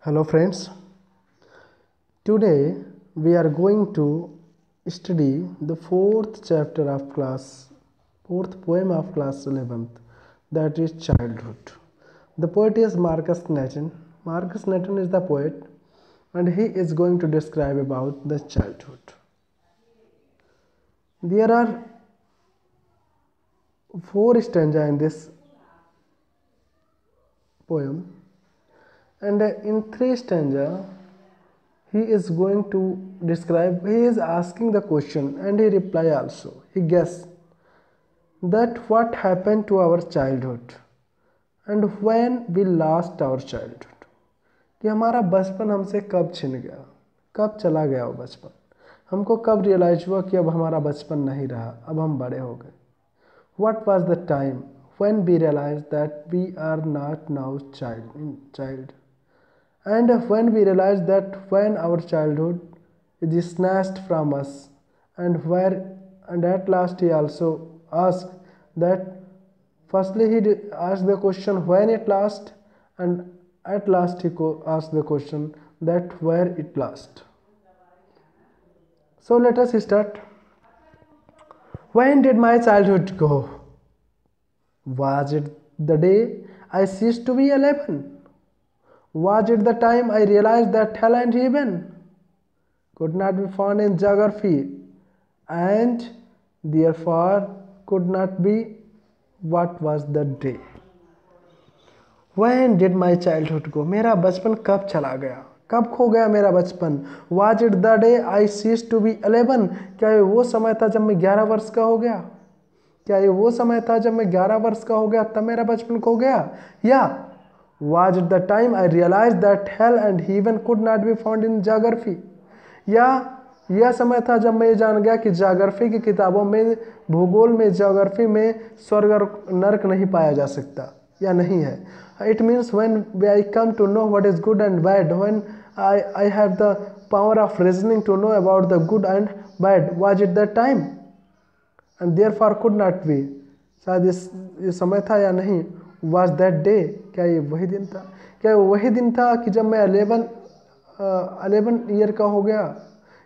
Hello friends, today we are going to study the fourth poem of class 11th, that is childhood. The poet is Marcus Nathan. Marcus Nathan is the poet and he is going to describe about the childhood. There are 4 stanzas in this poem, and in 3 stanzas he is going to describe, he is asking the question and he reply also, he guess that what happened to our childhood and when we lost our childhood, कि हमारा बचपन हमसे कब छिन गया, कब चला गया वो बचपन, हमको कब रियलाइज हुआ कि अब हमारा बचपन नहीं रहा, अब हम बड़े हो गए. What was the time when we realized that we are not now child? And when we realized that when our childhood is snatched from us, and at last he also asked that, firstly he asked the question when it last, and at last he asked the question that where it last. So let us start. When did my childhood go? Was it the day I ceased to be 11? Was it the time I realized that hell and heaven could not be found in geography, and therefore could not be? What was the day? When did my childhood go? मेरा बचपन कब चला गया, कब खो गया मेरा बचपन? Was it the day I ceased to be 11? क्या ये वो समय था जब मैं 11 वर्ष का हो गया? क्या ये वो समय था जब मैं 11 वर्ष का हो गया तब मेरा बचपन खो गया? या was it the time I realized that hell and heaven could not be found in geography? या यह समय था जब मैं ये जान गया कि ज्योग्राफी की किताबों में, भूगोल में, ज्योग्राफी में स्वर्ग और नरक नहीं पाया जा सकता या नहीं है. It means when I come to know what is good and bad, when I have the power of reasoning to know about the good and bad, was it that time? And therefore could not be. शायद ये समय था या नहीं. Was that day? क्या ये वही दिन था? क्या वो वही दिन था कि जब मैं 11 ईयर का हो गया?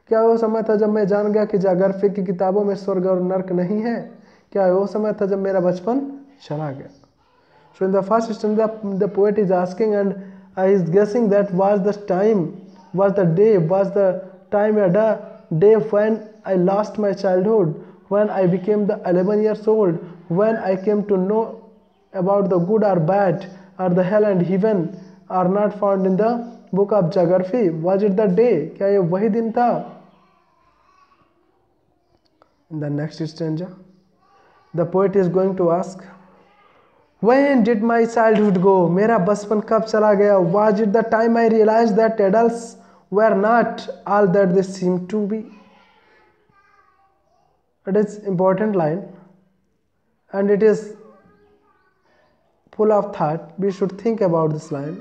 क्या वो समय था जब मैं जान गया कि ज्योग्राफी की किताबों में स्वर्ग और नरक नहीं है? क्या वो समय था जब मेरा बचपन चला गया? So in the first stanza, the poet is asking and is guessing that was the time, was the day, was the time a day when I lost my childhood, when I became the 11 years old, when I came to know about the good or bad, or the hell and heaven are not found in the book of geography. Was it the day? क्या ये वही दिन था? In the next stanza, the poet is going to ask, when did my childhood go? मेरा बचपन कब चला गया? Was it the time I realized that adults were not all that they seem to be? It is important line, and it is full of thought. We should think about this line.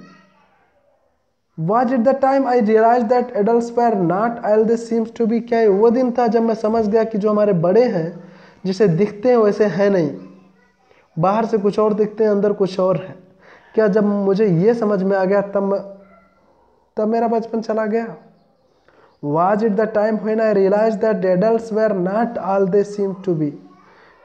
Was it the time I realized that adults were not all they seems to be? क्या वो दिन था जब मैं समझ गया कि जो हमारे बड़े हैं, जिसे दिखते हैं वैसे हैं नहीं, बाहर से कुछ और दिखते हैं, अंदर कुछ और है? क्या जब मुझे ये समझ में आ गया तब मेरा बचपन चला गया? Was it the time when I realized that adults were not all they seem to be?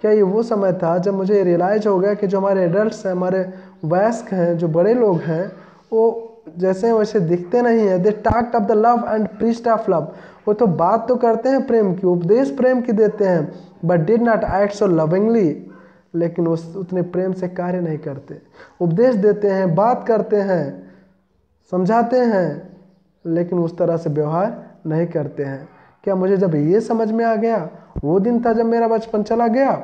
क्या ये वो समय था जब मुझे रियलाइज हो गया कि जो हमारे एडल्ट्स हैं, हमारे वयस्क हैं, जो बड़े लोग हैं, वो जैसे वैसे दिखते नहीं हैं. They talked of the love and preached of love. वो तो बात तो करते हैं प्रेम की, उपदेश प्रेम की देते हैं, but did not act so lovingly. लेकिन वो उतने प्रेम से कार्य नहीं करते. उपदेश देते हैं, बात करते हैं, समझाते हैं, लेकिन उस तरह से व्यवहार नहीं करते हैं. क्या मुझे जब ये समझ में आ गया, वो दिन था जब मेरा बचपन चला गया?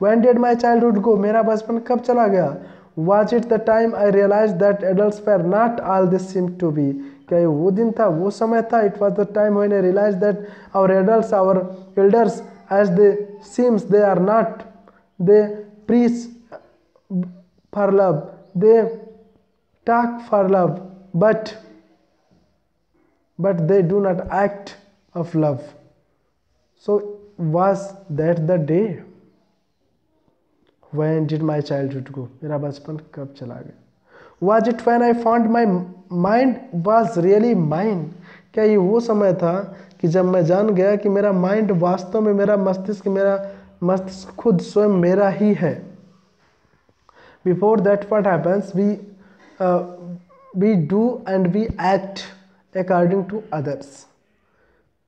When did my childhood go? मेरा बचपन कब चला गया? Was it the time I realized that adults were not all they seemed to be? क्या ये वो दिन था, वो समय था? It was the time when I realized that our adults, our elders, as they seems they are not. They preach for love, they talk for love, but they do not act of love. So was that the day? When did my childhood go? मेरा बचपन कब चला गया? Was it when I found my mind was really mine? क्या ये वो समय था कि जब मैं जान गया कि मेरा माइंड वास्तव में मेरा मस्तिष्क खुद स्वयं मेरा ही है. Before that, what happens? We do and we act according to others.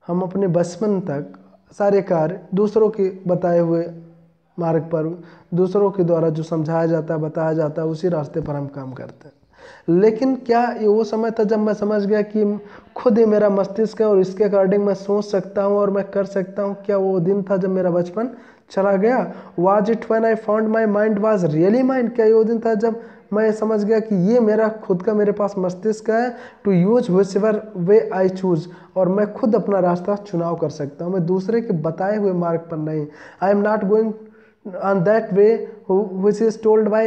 हम अपने बचपन तक सारे कार्य दूसरों के बताए हुए मार्ग पर, दूसरों के द्वारा जो समझाया जाता है, बताया जाता है, उसी रास्ते पर हम काम करते हैं. लेकिन क्या ये वो समय था जब मैं समझ गया कि खुद ही मेरा मस्तिष्क है और इसके अकॉर्डिंग मैं सोच सकता हूँ और मैं कर सकता हूँ? क्या वो दिन था जब मेरा बचपन चला गया? Was it when I found my mind was really mind? क्या ये वो दिन था जब मैं समझ गया कि ये मेरा खुद का मेरे पास मस्तिष्क है, to use whichever way I choose, और मैं खुद अपना रास्ता चुनाव कर सकता हूँ, मैं दूसरे के बताए हुए मार्ग पर नहीं. I am not going on that way which is told by,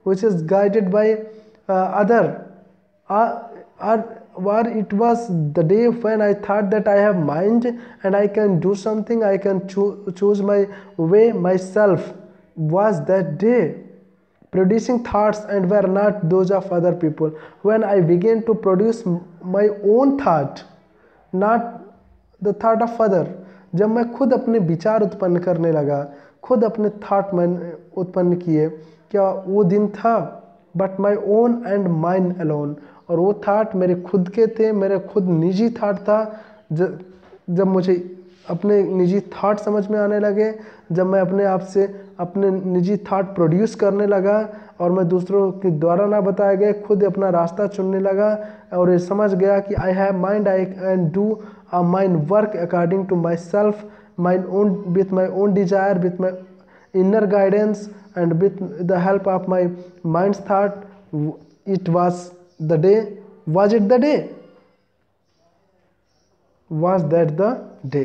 which is guided by other, or it was the day when I thought that I have mind and I can do something, I can choose my way myself. Was that day producing thoughts and were not those of other people. When I began to produce my own thought, not the thought of other, जब मैं खुद अपने विचार उत्पन्न करने लगा, खुद अपने थॉट मैंने उत्पन्न किए, क्या वो दिन था? But my own and mine alone, और वो थाट मेरे खुद के थे, मेरे खुद निजी थाट था. जब मुझे अपने निजी थाट समझ में आने लगे, जब मैं अपने आप से अपने निजी थाट प्रोड्यूस करने लगा और मैं दूसरों के द्वारा ना बताए गए खुद अपना रास्ता चुनने लगा और ये समझ गया कि I have mind, I can do a mind work according to myself, my own, with my own desire, with my inner guidance and with the help of my mind's thought. It was the day. Was it the day? Was that the day?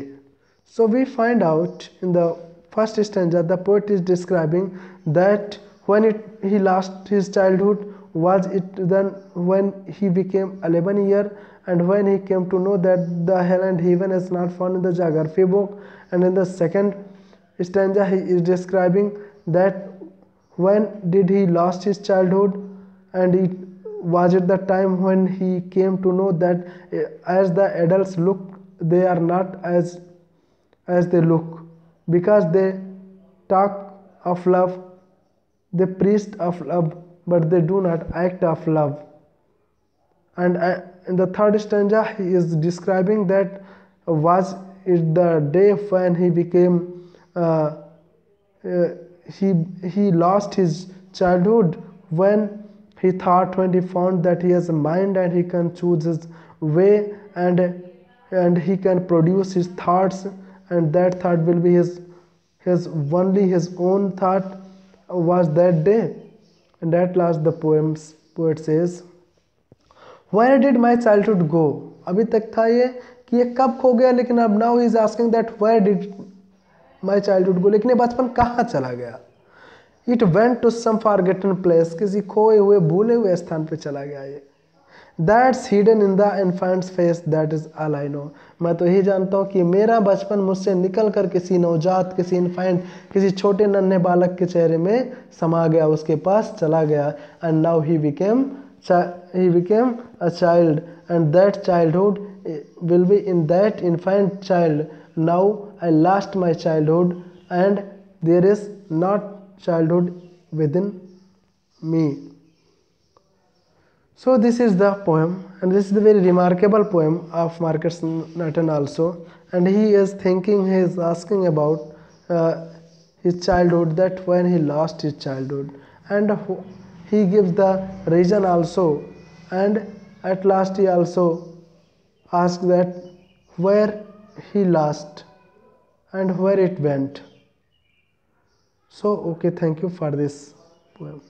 So we find out in the first stanza the poet is describing that when he lost his childhood, was it then when he became 11 years and when he came to know that the hell and heaven is not found in the geography book. And in the second stanza he is describing that when did he lost his childhood, and it was it the time when he came to know that as the adults look, they are not as they look, because they talk of love, they preach of love, but they do not act of love. And in the third stanza he is describing that was it the day when he became he lost his childhood, when he thought, when he found that he has a mind and he can choose his way, and he can produce his thoughts, and that thought will be his only his own thought. Was that day. And at last the poet says, where did my childhood go? अभी तक था ये कि ये कब खो गया, लेकिन अब now he is asking that where did my childhood go, लेकिन ये बचपन कहाँ चला गया? It went to some forgotten place, किसी खोए हुए भूले हुए स्थान पे चला गया ये. That's hidden in the infant's face, that is all I know. मैं तो यही जानता हूँ कि मेरा बचपन मुझसे निकल कर किसी नवजात, किसी इन्फेंट, किसी छोटे नन्हे बालक के चेहरे में समा गया, उसके पास चला गया. And now he became a child, and that childhood will be in that infant child. Now I lost my childhood and there is not childhood within me. So this is the poem, and this is the very remarkable poem of Marcus Newton also. And he is thinking, he is asking about his childhood, that when he lost his childhood, and he gives the reason also, and at last he also asks that where he lost and where it went. So okay, thank you for this poem.